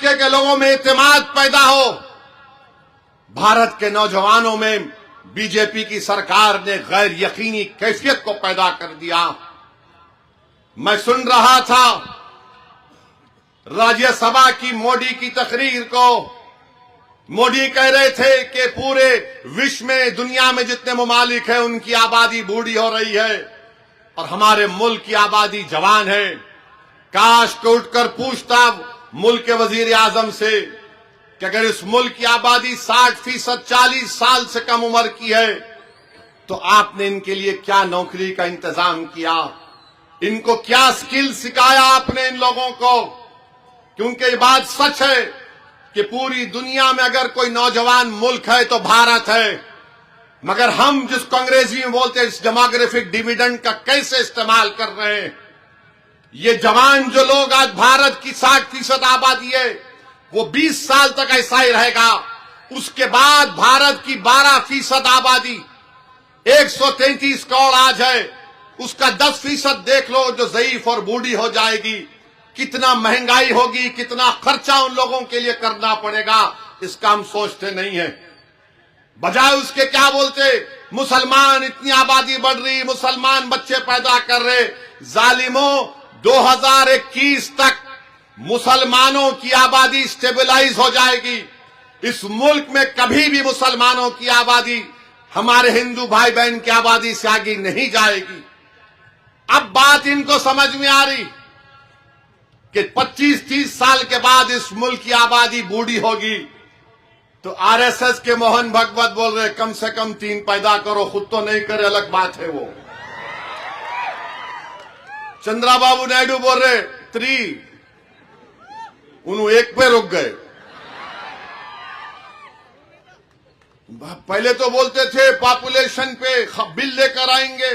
तबके के लोगों में इत्तेमाद पैदा हो। भारत के नौजवानों में बीजेपी की सरकार ने गैर यकीनी कैफियत को पैदा कर दिया। मैं सुन रहा था राज्यसभा की मोदी की तकरीर को। मोदी कह रहे थे कि पूरे विश्व में, दुनिया में जितने ममालिक हैं उनकी आबादी बूढ़ी हो रही है और हमारे मुल्क की आबादी जवान है। काश को उठकर पूछता मुल्क के वजीर आजम से कि अगर इस मुल्क की आबादी 60% 40 साल से कम उम्र की है तो आपने इनके लिए क्या नौकरी का इंतजाम किया, इनको क्या स्किल सिखाया आपने इन लोगों को। क्योंकि ये बात सच है कि पूरी दुनिया में अगर कोई नौजवान मुल्क है तो भारत है, मगर हम जिसको अंग्रेजी में बोलते हैं इस डेमोग्राफिक डिविडेंड का कैसे इस्तेमाल कर रहे हैं। ये जवान जो लोग आज भारत की 60% आबादी है वो 20 साल तक ऐसा ही रहेगा। उसके बाद भारत की 12% आबादी 133 करोड़ आज है, उसका 10% देख लो जो ज़ईफ और बूढ़ी हो जाएगी। कितना महंगाई होगी, कितना खर्चा उन लोगों के लिए करना पड़ेगा, इसका हम सोचते नहीं है। बजाय उसके क्या बोलते, मुसलमान इतनी आबादी बढ़ रही, मुसलमान बच्चे पैदा कर रहे। जालिमों, 2021 तक मुसलमानों की आबादी स्टेबलाइज हो जाएगी। इस मुल्क में कभी भी मुसलमानों की आबादी हमारे हिंदू भाई बहन की आबादी से आगे नहीं जाएगी। अब बात इनको समझ में आ रही कि 25-30 साल के बाद इस मुल्क की आबादी बूढ़ी होगी। तो आरएसएस के मोहन भागवत बोल रहे कम से कम 3 पैदा करो, खुद तो नहीं करे अलग बात है वो। चंद्राबाबू नायडू बोल रहे 3, उन्होंने 1 पे रुक गए। पहले तो बोलते थे पॉपुलेशन पे बिल लेकर आएंगे,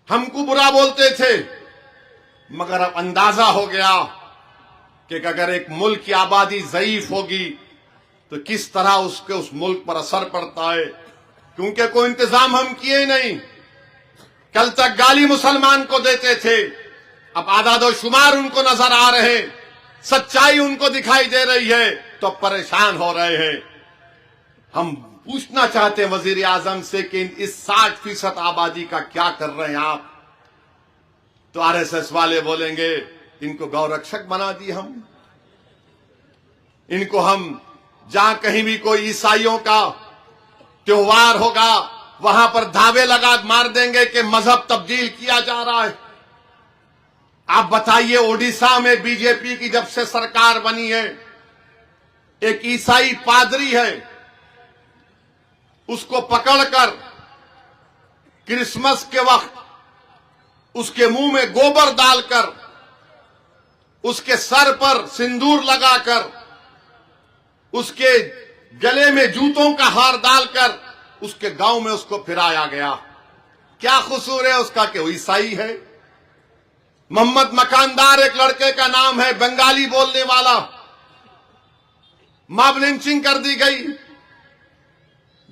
हमको बुरा बोलते थे, मगर अब अंदाजा हो गया कि अगर एक मुल्क की आबादी ज़ईफ होगी तो किस तरह उसके उस मुल्क पर असर पड़ता है। क्योंकि कोई इंतजाम हम किए नहीं। कल तक गाली मुसलमान को देते थे, अब आदादोशुमार उनको नजर आ रहे, सच्चाई उनको दिखाई दे रही है तो परेशान हो रहे हैं। हम पूछना चाहते हैं वजीर आजम से कि इस 60% आबादी का क्या कर रहे हैं आप। तो आरएसएस वाले बोलेंगे इनको गौरक्षक बना दिए हम, इनको हम जहां कहीं भी कोई ईसाइयों का त्योहार होगा वहां पर धावे लगा मार देंगे कि मजहब तब्दील किया जा रहा है। आप बताइए, ओडिशा में बीजेपी की जब से सरकार बनी है, एक ईसाई पादरी है, उसको पकड़कर क्रिसमस के वक्त उसके मुंह में गोबर डालकर, उसके सर पर सिंदूर लगाकर, उसके गले में जूतों का हार डालकर उसके गांव में उसको फिराया गया। क्या कसूर है उसका कि वो ईसाई है। मोहम्मद मकानदार एक लड़के का नाम है, बंगाली बोलने वाला, मॉब लिंचिंग कर दी गई।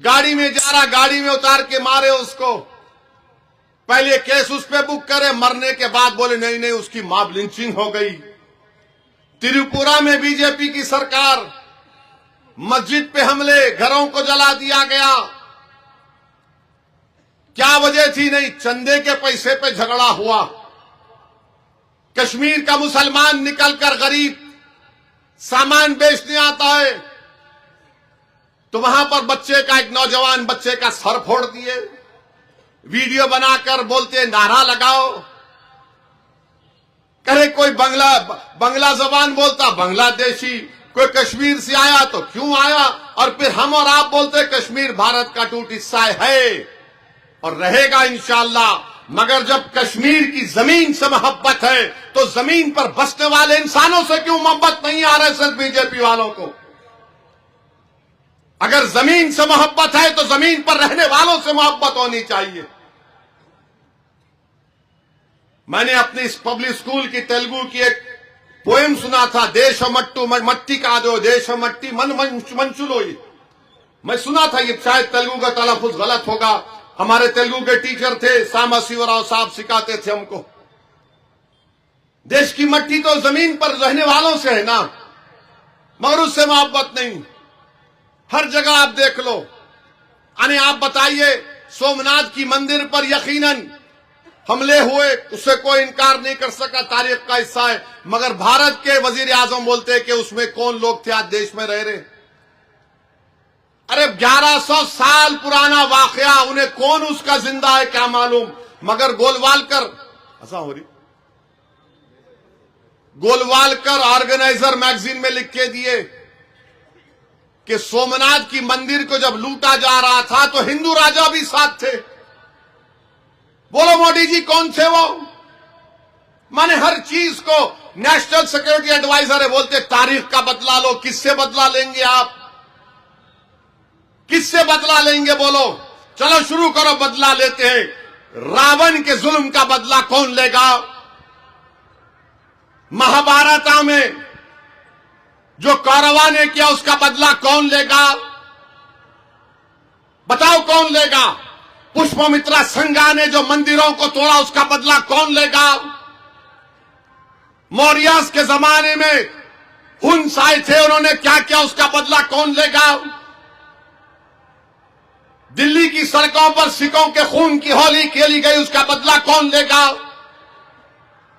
गाड़ी में जा रहा, गाड़ी में उतार के मारे उसको। पहले केस उस पे बुक करे, मरने के बाद बोले नहीं नहीं उसकी मॉब लिंचिंग हो गई। त्रिपुरा में बीजेपी की सरकार, मस्जिद पे हमले, घरों को जला दिया गया। क्या वजह थी? नहीं, चंदे के पैसे पे झगड़ा हुआ। कश्मीर का मुसलमान निकलकर गरीब सामान बेचने आता है तो वहां पर बच्चे का, एक नौजवान बच्चे का सर फोड़ दिए। वीडियो बनाकर बोलते नारा लगाओ। करे कोई बंगला जबान बोलता बांग्लादेशी, कोई कश्मीर से आया तो क्यों आया, और फिर हम और आप बोलते कश्मीर भारत का टूट हिस्सा है और रहेगा इंशाअल्लाह। मगर जब कश्मीर की जमीन से मोहब्बत है तो जमीन पर बसने वाले इंसानों से क्यों मोहब्बत नहीं आ रही है बीजेपी वालों को? अगर जमीन से मोहब्बत है तो जमीन पर रहने वालों से मोहब्बत होनी चाहिए। मैंने अपनी इस पब्लिक स्कूल की तेलुगु की एक पोएम सुना था, देश मट्टू मट्टी का दो देश मट्टी मन मंचुलोई। मैं सुना था, ये शायद तेलुगु का तलफ़ुज़ गलत होगा। हमारे तेलुगु के टीचर थे, सामा शिवराव साहब सिखाते थे हमको। देश की मट्टी तो जमीन पर रहने वालों से है ना, मगर उससे मोहब्बत नहीं। हर जगह आप देख लो। अने आप बताइए, सोमनाथ की मंदिर पर यकीनन हमले हुए, उससे कोई इनकार नहीं कर सका, तारीख का हिस्सा है। मगर भारत के वजीर आजम बोलते हैं कि उसमें कौन लोग थे आज देश में रह रहे। अरे 1100 साल पुराना वाकया, उन्हें कौन उसका जिंदा है क्या मालूम। मगर गोलवालकर, ऐसा हो रही, गोलवालकर ऑर्गेनाइजर मैगजीन में लिख के दिए कि सोमनाथ की मंदिर को जब लूटा जा रहा था तो हिंदू राजा भी साथ थे। बोलो मोदी जी कौन थे वो? माने हर चीज को नेशनल सिक्योरिटी एडवाइजर है, बोलते तारीख का बदला लो। किससे बदला लेंगे आप? किससे बदला लेंगे बोलो? चलो शुरू करो, बदला लेते हैं। रावण के जुल्म का बदला कौन लेगा? महाभारत में जो कौरवा ने किया उसका बदला कौन लेगा? बताओ कौन लेगा? पुष्पमित्रा संगा ने जो मंदिरों को तोड़ा उसका बदला कौन लेगा? मौर्यस के जमाने में हुंस आए थे, उन्होंने क्या किया उसका बदला कौन लेगा? दिल्ली की सड़कों पर सिखों के खून की होली खेली गई, उसका बदला कौन लेगा?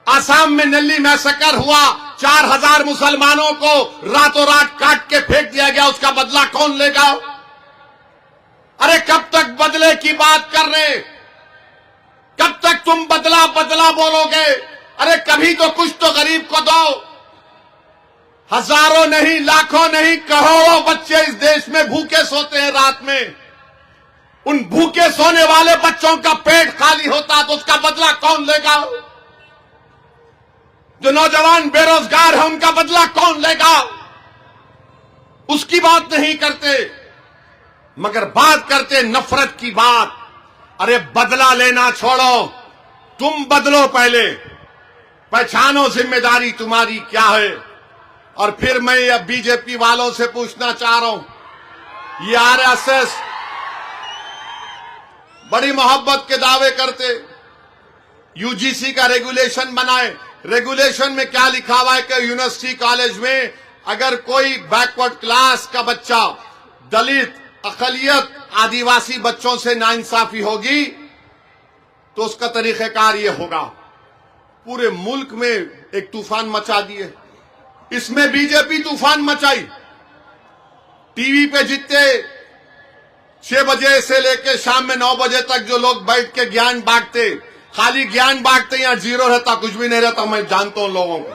आसाम में नल्ली मैसेकर हुआ, 4000 मुसलमानों को रातों रात काट के फेंक दिया गया, उसका बदला कौन लेगा? अरे कब तक बदले की बात कर रहे? कब तक तुम बदला बदला बोलोगे? अरे कभी तो कुछ तो गरीब को दो। हजारों नहीं, लाखों नहीं, करोड़ों बच्चे इस देश में भूखे सोते हैं रात में। उन भूखे सोने वाले बच्चों का पेट खाली होता तो उसका बदला कौन लेगा? जो नौजवान बेरोजगार है उनका बदला कौन लेगा? उसकी बात नहीं करते, मगर बात करते नफरत की बात। अरे बदला लेना छोड़ो, तुम बदलो पहले, पहचानो जिम्मेदारी तुम्हारी क्या है। और फिर मैं अब बीजेपी वालों से पूछना चाह रहा हूं, ये आरएसएस बड़ी मोहब्बत के दावे करते, यूजीसी का रेगुलेशन बनाए। रेगुलेशन में क्या लिखा हुआ है कि यूनिवर्सिटी कॉलेज में अगर कोई बैकवर्ड क्लास का बच्चा, दलित, अकलियत, आदिवासी बच्चों से नाइंसाफी होगी तो उसका तरीकेकार ये होगा। पूरे मुल्क में एक तूफान मचा दिए। इसमें बीजेपी तूफान मचाई। टीवी पे जितने 6 बजे से लेकर शाम में 9 बजे तक जो लोग बैठ के ज्ञान बांटते, खाली ज्ञान बांटते, यहां जीरो रहता, कुछ भी नहीं रहता। मैं जानता हूं लोगों को।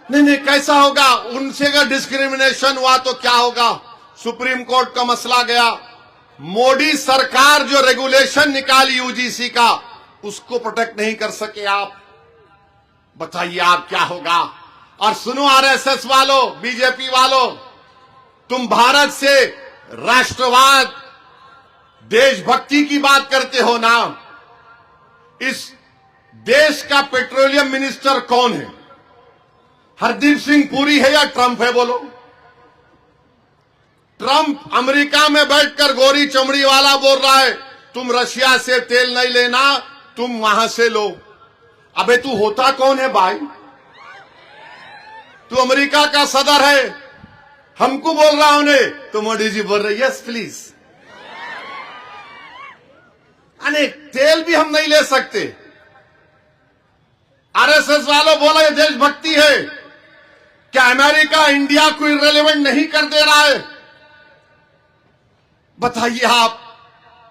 नहीं, कैसा होगा? उनसे अगर डिस्क्रिमिनेशन हुआ तो क्या होगा? सुप्रीम कोर्ट का मसला गया। मोदी सरकार जो रेगुलेशन निकाली यूजीसी का, उसको प्रोटेक्ट नहीं कर सके आप। बताइए आप क्या होगा? और सुनो आरएसएस वालों, बीजेपी वालों, तुम भारत से राष्ट्रवाद, देशभक्ति की बात करते हो ना। इस देश का पेट्रोलियम मिनिस्टर कौन है? हरदीप सिंह पुरी है या ट्रंप है? बोलो। ट्रंप अमेरिका में बैठकर गोरी चमड़ी वाला बोल रहा है तुम रशिया से तेल नहीं लेना, तुम वहां से लो। अबे तू होता कौन है भाई? तू अमेरिका का सदर है, हमको बोल रहा उन्हें, तो मोदी जी बोल रहे यस प्लीज। अरे तेल भी हम नहीं ले सकते। आरएसएस वालों बोला ये देशभक्ति है। क्या अमेरिका इंडिया को इररिलेवेंट नहीं कर दे रहा है? बताइए आप।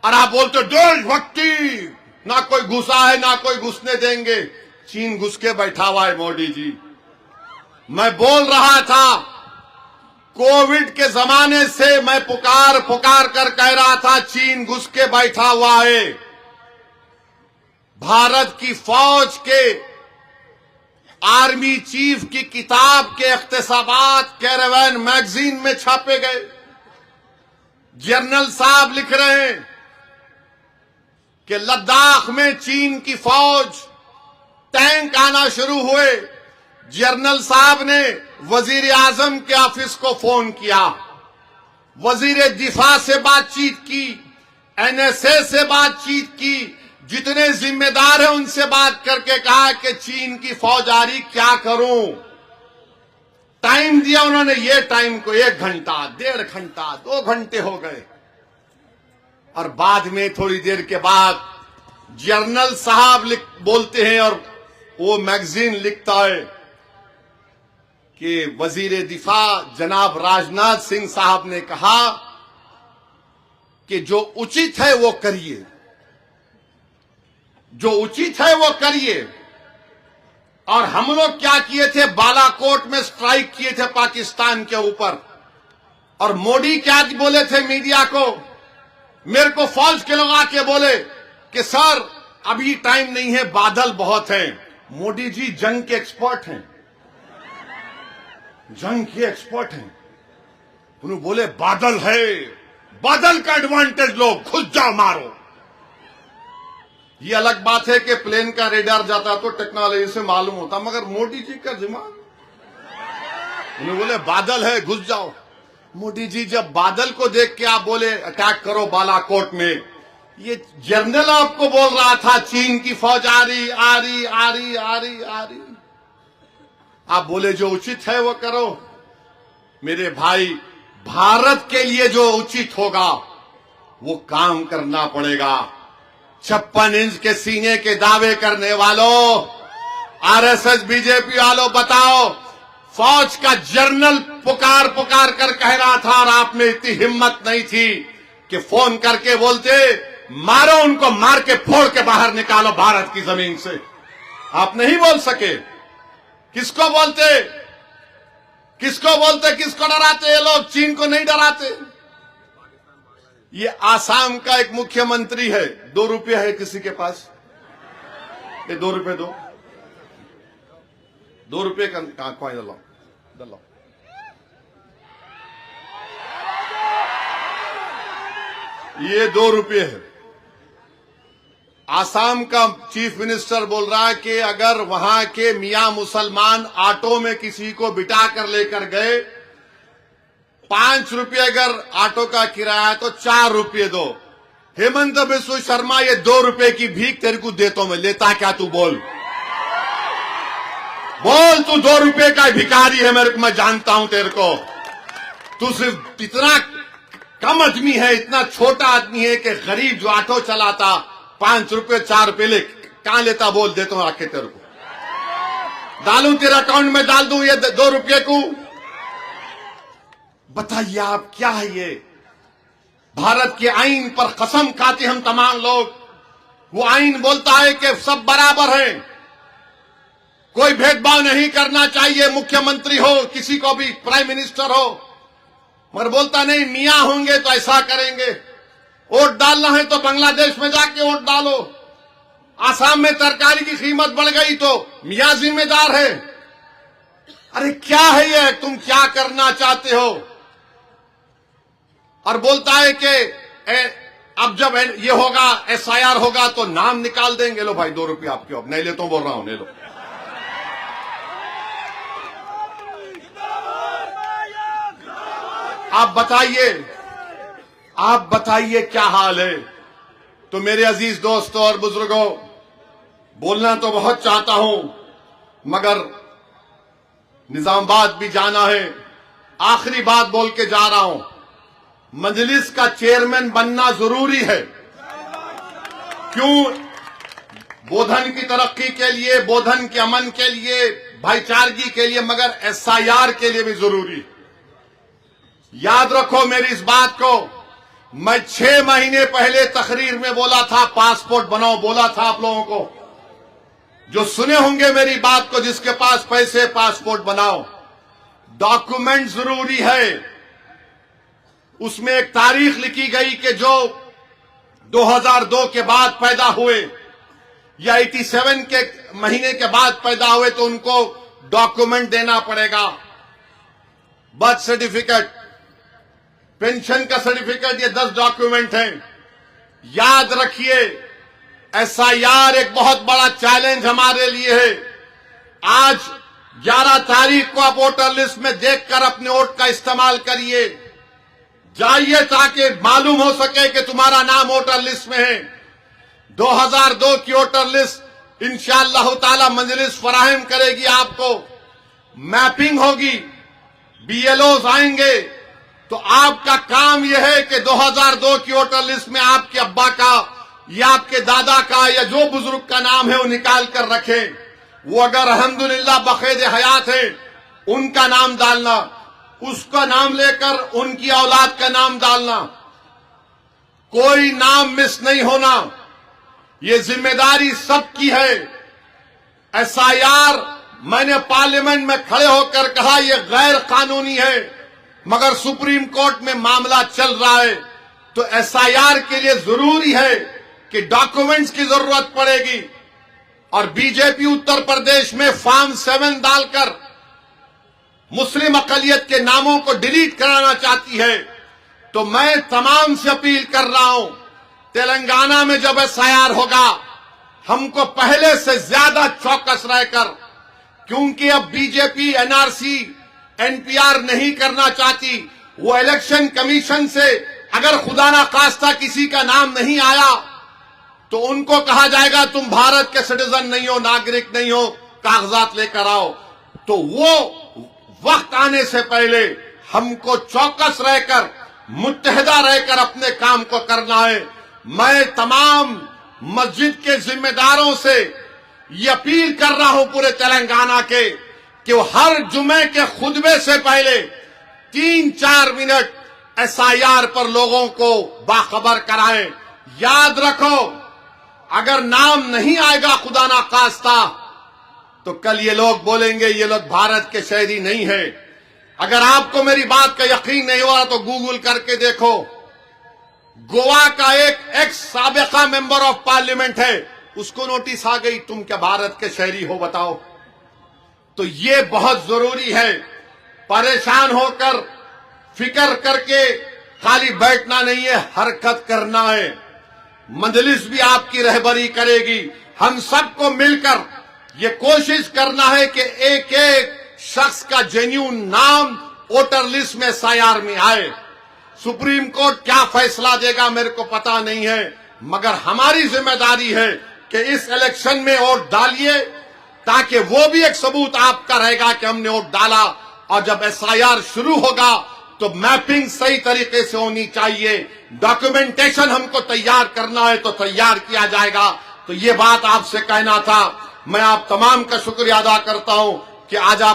और आप बोलते देशभक्ति, ना कोई घुसा है ना कोई घुसने देंगे। चीन घुस के बैठा हुआ है मोदी जी। मैं बोल रहा था कोविड के जमाने से, मैं पुकार कर कह रहा था चीन घुस के बैठा हुआ है। भारत की फौज के आर्मी चीफ की किताब के इख्तिसाबात कैरावैन मैगजीन में छापे गए। जनरल साहब लिख रहे हैं कि लद्दाख में चीन की फौज, टैंक आना शुरू हुए। जनरल साहब ने वजीर आजम के ऑफिस को फोन किया, वजीर दिफा से बातचीत की, एनएसए से बातचीत की, जितने जिम्मेदार हैं उनसे बात करके कहा कि चीन की फौज आ रही, क्या करूं। टाइम दिया उन्होंने, ये टाइम को 1 घंटा, 1.5 घंटा, 2 घंटे हो गए। और बाद में थोड़ी देर के बाद जर्नल साहब बोलते हैं और वो मैगजीन लिखता है कि वजीर दिफा जनाब राजनाथ सिंह साहब ने कहा कि जो उचित है वो करिए, जो उचित है वो करिए। और हम लोग क्या किए थे, बालाकोट में स्ट्राइक किए थे पाकिस्तान के ऊपर। और मोदी क्या बोले थे मीडिया को, मेरे को फौज के लोग आके बोले कि सर अभी टाइम नहीं है, बादल बहुत हैं। मोदी जी जंग के एक्सपर्ट हैं, जंग के एक्सपर्ट हैं। उन्होंने बोले बादल है, बादल का एडवांटेज लो, घुस जाओ मारो। ये अलग बात है कि प्लेन का रेडार जाता तो टेक्नोलॉजी से मालूम होता, मगर मोदी जी का दिमाग, उन्हें बोले बादल है घुस जाओ। मोदी जी जब बादल को देख के आप बोले अटैक करो बालाकोट में, ये जनरल आपको बोल रहा था चीन की फौज आ रही आ रही आ रही आ रही आ रही, आप बोले जो उचित है वो करो। मेरे भाई, भारत के लिए जो उचित होगा वो काम करना पड़ेगा। 56 इंच के सीने के दावे करने वालों, आरएसएस बीजेपी वालों, बताओ, फौज का जनरल पुकार पुकार कर कह रहा था और आप में इतनी हिम्मत नहीं थी कि फोन करके बोलते मारो उनको, मार के फोड़ के बाहर निकालो भारत की जमीन से। आप नहीं बोल सके। किसको बोलते, किसको बोलते, किसको डराते? ये लोग चीन को नहीं डराते। ये आसाम का एक मुख्यमंत्री है, 2 रुपये है किसी के पास? ये 2 रुपये दो, 2 रुपये का कॉइन दलो, दलो। ये 2 रुपये है। आसाम का चीफ मिनिस्टर बोल रहा है कि अगर वहां के मियां मुसलमान ऑटो में किसी को बिठा कर लेकर गए, 5 रुपये अगर ऑटो का किराया तो 4 रुपये दो। हेमंत बिस्व शर्मा, ये 2 रुपये की भीख तेरे को देता हूं मैं, लेता क्या तू? बोल बोल, तू 2 रुपये का भिखारी है, मेरे को, मैं जानता हूं तेरे को। तू सिर्फ इतना कम आदमी है, इतना छोटा आदमी है कि गरीब जो ऑटो चलाता 5 रुपये 4 रुपये ले कहां लेता? बोल, देता हूं आके तेरे को, डालूं तेरे अकाउंट में, डाल दूं ये 2 रुपये को। बताइए आप, क्या है ये? भारत के आईन पर कसम खाते हम तमाम लोग। वो आईन बोलता है कि सब बराबर हैं, कोई भेदभाव नहीं करना चाहिए, मुख्यमंत्री हो, किसी को भी, प्राइम मिनिस्टर हो। मगर बोलता नहीं, मियां होंगे तो ऐसा करेंगे, वोट डालना है तो बांग्लादेश में जाके वोट डालो। आसाम में तरकारी की कीमत बढ़ गई तो मियां जिम्मेदार है। अरे क्या है ये? तुम क्या करना चाहते हो? और बोलता है कि अब जब ये होगा, एसआईआर होगा तो नाम निकाल देंगे। लो भाई 2 रुपये आपके, अब नहीं लेता हूं, बोल रहा हूं, ले लो। आप बताइए, आप बताइए क्या हाल है? तो मेरे अजीज दोस्तों और बुजुर्गों, बोलना तो बहुत चाहता हूं मगर निजामाबाद भी जाना है। आखिरी बात बोल के जा रहा हूं, मजलिस का चेयरमैन बनना जरूरी है। क्यों? बोधन की तरक्की के लिए, बोधन के अमन के लिए, भाईचारगी के लिए, मगर एसआईआर के लिए भी जरूरी। याद रखो मेरी इस बात को, मैं 6 महीने पहले तकरीर में बोला था पासपोर्ट बनाओ, बोला था आप लोगों को, जो सुने होंगे मेरी बात को, जिसके पास पैसे पासपोर्ट बनाओ। डॉक्यूमेंट जरूरी है। उसमें एक तारीख लिखी गई कि जो 2002 के बाद पैदा हुए या 87 के महीने के बाद पैदा हुए तो उनको डॉक्यूमेंट देना पड़ेगा। बर्थ सर्टिफिकेट, पेंशन का सर्टिफिकेट, ये 10 डॉक्यूमेंट हैं। याद रखिए, एसआईआर एक बहुत बड़ा चैलेंज हमारे लिए है। आज 11 तारीख को आप वोटर लिस्ट में देखकर अपने वोट का इस्तेमाल करिए, जाइए ताकि मालूम हो सके कि तुम्हारा नाम वोटर लिस्ट में है। 2002 की वोटर लिस्ट इंशाअल्लाह ताला मजलिस फराहम करेगी आपको, मैपिंग होगी, बीएलओज आएंगे। तो आपका काम यह है कि 2002 की वोटर लिस्ट में आपके अब्बा का या आपके दादा का या जो बुजुर्ग का नाम है वो निकाल कर रखें। वो अगर अल्हम्दुलिल्लाह बखैद हयात है उनका नाम डालना, उसका नाम लेकर उनकी औलाद का नाम डालना, कोई नाम मिस नहीं होना। ये जिम्मेदारी सबकी है। एसआईआर मैंने पार्लियामेंट में खड़े होकर कहा यह गैर कानूनी है, मगर सुप्रीम कोर्ट में मामला चल रहा है। तो एसआईआर के लिए जरूरी है कि डॉक्यूमेंट्स की जरूरत पड़ेगी। और बीजेपी उत्तर प्रदेश में फॉर्म 7 डालकर मुस्लिम अकलियत के नामों को डिलीट कराना चाहती है। तो मैं तमाम से अपील कर रहा हूं, तेलंगाना में जब एसआईआर होगा हमको पहले से ज्यादा चौकस रहकर, क्योंकि अब बीजेपी एनआरसी एनपीआर नहीं करना चाहती। वो इलेक्शन कमीशन से अगर खुदा ना खास्ता किसी का नाम नहीं आया तो उनको कहा जाएगा तुम भारत के सिटीजन नहीं हो, नागरिक नहीं हो, कागजात लेकर आओ। तो वो वक्त आने से पहले हमको चौकस रहकर, मुत्तहिदा रहकर अपने काम को करना है। मैं तमाम मस्जिद के जिम्मेदारों से ये अपील कर रहा हूं पूरे तेलंगाना के कि वो हर जुमे के खुतबे से पहले 3-4 मिनट एसआईआर पर लोगों को बाखबर कराएं। याद रखो, अगर नाम नहीं आएगा खुदा ना खास्ता तो कल ये लोग बोलेंगे ये लोग भारत के शहरी नहीं है। अगर आपको मेरी बात का यकीन नहीं हो रहा तो गूगल करके देखो, गोवा का एक एक्स साबिका मेंबर ऑफ पार्लियामेंट है, उसको नोटिस आ गई तुम क्या भारत के शहरी हो बताओ। तो ये बहुत जरूरी है। परेशान होकर फिक्र करके खाली बैठना नहीं है, हरकत करना है। मजलिस भी आपकी रहबरी करेगी। हम सबको मिलकर ये कोशिश करना है कि एक एक शख्स का जेन्युइन नाम वोटर लिस्ट में एसआईआर में आए। सुप्रीम कोर्ट क्या फैसला देगा मेरे को पता नहीं है, मगर हमारी जिम्मेदारी है कि इस इलेक्शन में वोट डालिए, ताकि वो भी एक सबूत आपका रहेगा कि हमने वोट डाला। और जब एसआईआर शुरू होगा तो मैपिंग सही तरीके से होनी चाहिए, डॉक्यूमेंटेशन हमको तैयार करना है तो तैयार किया जाएगा। तो ये बात आपसे कहना था। मैं आप तमाम का शुक्रिया अदा करता हूं कि आज आप